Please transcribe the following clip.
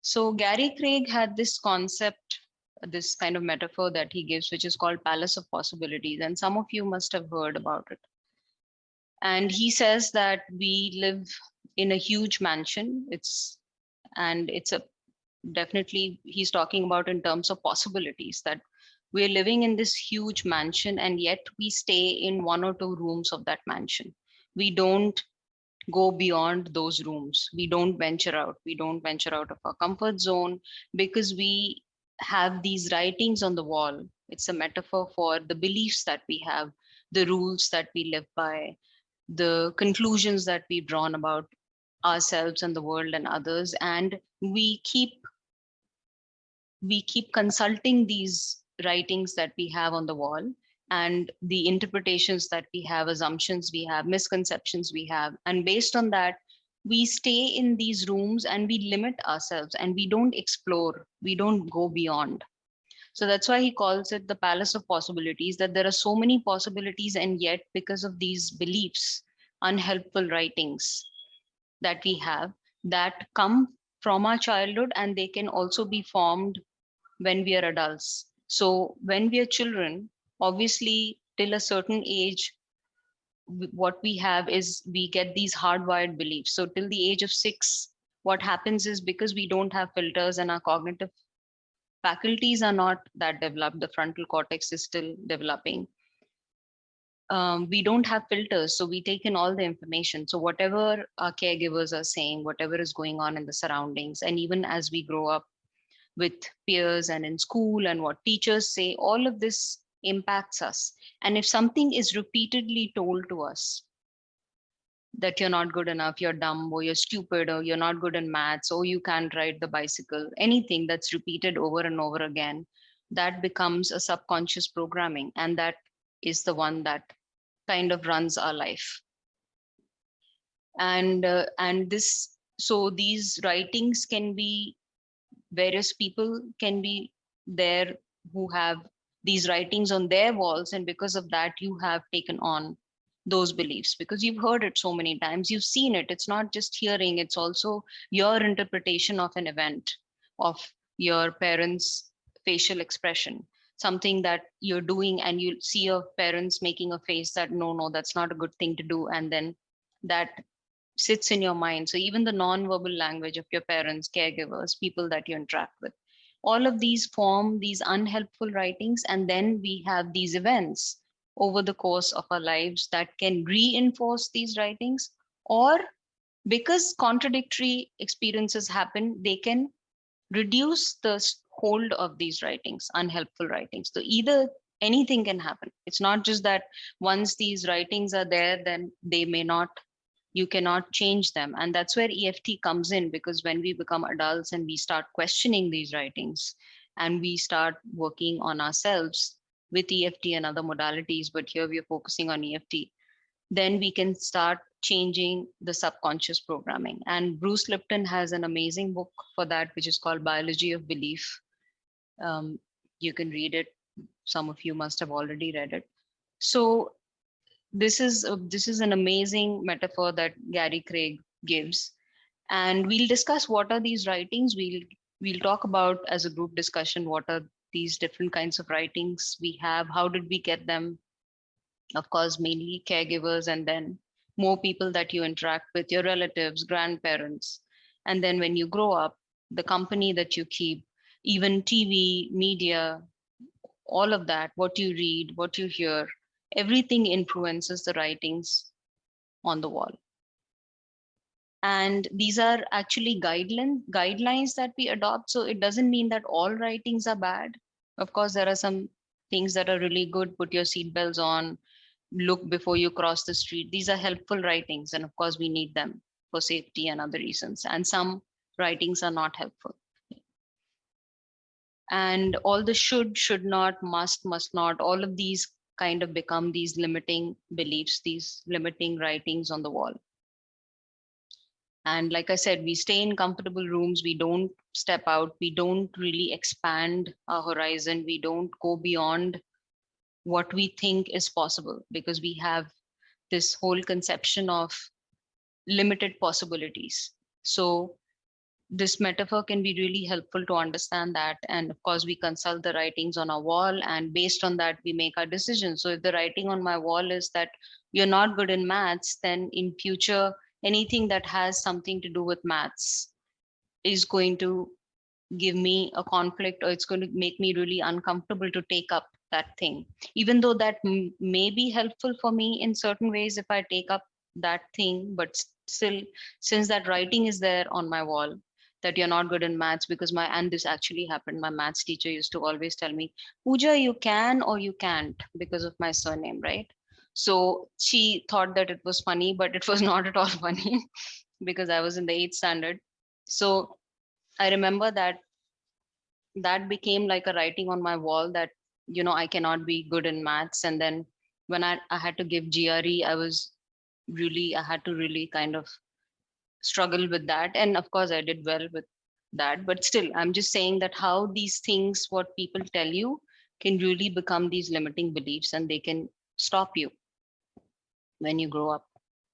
So Gary Craig had this concept, this kind of metaphor that he gives, which is called Palace of Possibilities. And some of you must have heard about it. And he says that we live in a huge mansion. It's a definitely he's talking about in terms of possibilities, that we're living in this huge mansion and yet we stay in one or two rooms of that mansion. We don't go beyond those rooms. We don't venture out. We don't venture out of our comfort zone because we have these writings on the wall. It's a metaphor for the beliefs that we have, the rules that we live by, the conclusions that we've drawn about ourselves and the world and others. And we keep consulting these writings that we have on the wall, and the interpretations that we have, assumptions we have, misconceptions we have, and based on that we stay in these rooms and we limit ourselves and we don't explore, we don't go beyond. So that's why he calls it the palace of possibilities, that there are so many possibilities, and yet because of these beliefs, unhelpful writings that we have, that come from our childhood, and they can also be formed when we are adults. So when we are children, obviously till a certain age, what we have is we get these hardwired beliefs. So till the age of 6, what happens is, because we don't have filters and our cognitive faculties are not that developed, the frontal cortex is still developing. We don't have filters, so we take in all the information. So whatever our caregivers are saying, whatever is going on in the surroundings, and even as we grow up with peers and in school and what teachers say, all of this impacts us. And if something is repeatedly told to us, that you're not good enough, you're dumb, or you're stupid, or you're not good in maths, or you can't ride the bicycle, anything that's repeated over and over again, that becomes a subconscious programming. And that is the one that kind of runs our life. And this, so these writings can be, various people can be there who have these writings on their walls, and because of that you have taken on those beliefs because you've heard it so many times, you've seen it. It's not just hearing, it's also your interpretation of an event, of your parents facial expression, something that you're doing and you see your parents making a face that no, that's not a good thing to do, and then that sits in your mind. So even the non-verbal language of your parents, caregivers, people that you interact with, all of these form these unhelpful writings. And then we have these events over the course of our lives that can reinforce these writings, or because contradictory experiences happen, they can reduce the hold of these writings, unhelpful writings. So either anything can happen. It's not just that once these writings are there, then they may not, you cannot change them. And that's where EFT comes in, because when we become adults and we start questioning these writings and we start working on ourselves with EFT and other modalities, but here we are focusing on EFT, then we can start changing the subconscious programming. And Bruce Lipton has an amazing book for that, which is called Biology of Belief. You can read it. Some of you must have already read it. So this is an amazing metaphor that Gary Craig gives, and we'll discuss what are these writings. We'll talk about, as a group discussion, what are these different kinds of writings we have, how did we get them. Of course, mainly caregivers, and then more people that you interact with, your relatives, grandparents, and then when you grow up, the company that you keep, even TV, media, all of that, what you read, what you hear, everything influences the writings on the wall. And these are actually guidelines that we adopt. So it doesn't mean that all writings are bad. Of course, there are some things that are really good. Put your seatbelts on, look before you cross the street. These are helpful writings. And of course, we need them for safety and other reasons. And some writings are not helpful. And all the should not, must not, all of these kind of become these limiting beliefs, these limiting writings on the wall. And like I said, we stay in comfortable rooms, we don't step out, we don't really expand our horizon, we don't go beyond what we think is possible, because we have this whole conception of limited possibilities. So this metaphor can be really helpful to understand that. And of course, we consult the writings on our wall, and based on that, we make our decisions. So if the writing on my wall is that you're not good in maths, then in future, anything that has something to do with maths is going to give me a conflict, or it's going to make me really uncomfortable to take up that thing, even though that may be helpful for me in certain ways if I take up that thing. But still, since that writing is there on my wall that you're not good in maths, because my and this actually happened, my maths teacher used to always tell me, Pooja, you can or you can't, because of my surname, right? So she thought that it was funny, but it was not at all funny because I was in the 8th standard. So I remember that that became like a writing on my wall that, I cannot be good in maths. And then when I had to give GRE, I had to really kind of struggle with that. And of course, I did well with that. But still, I'm just saying that how these things, what people tell you, can really become these limiting beliefs, and they can stop you when you grow up.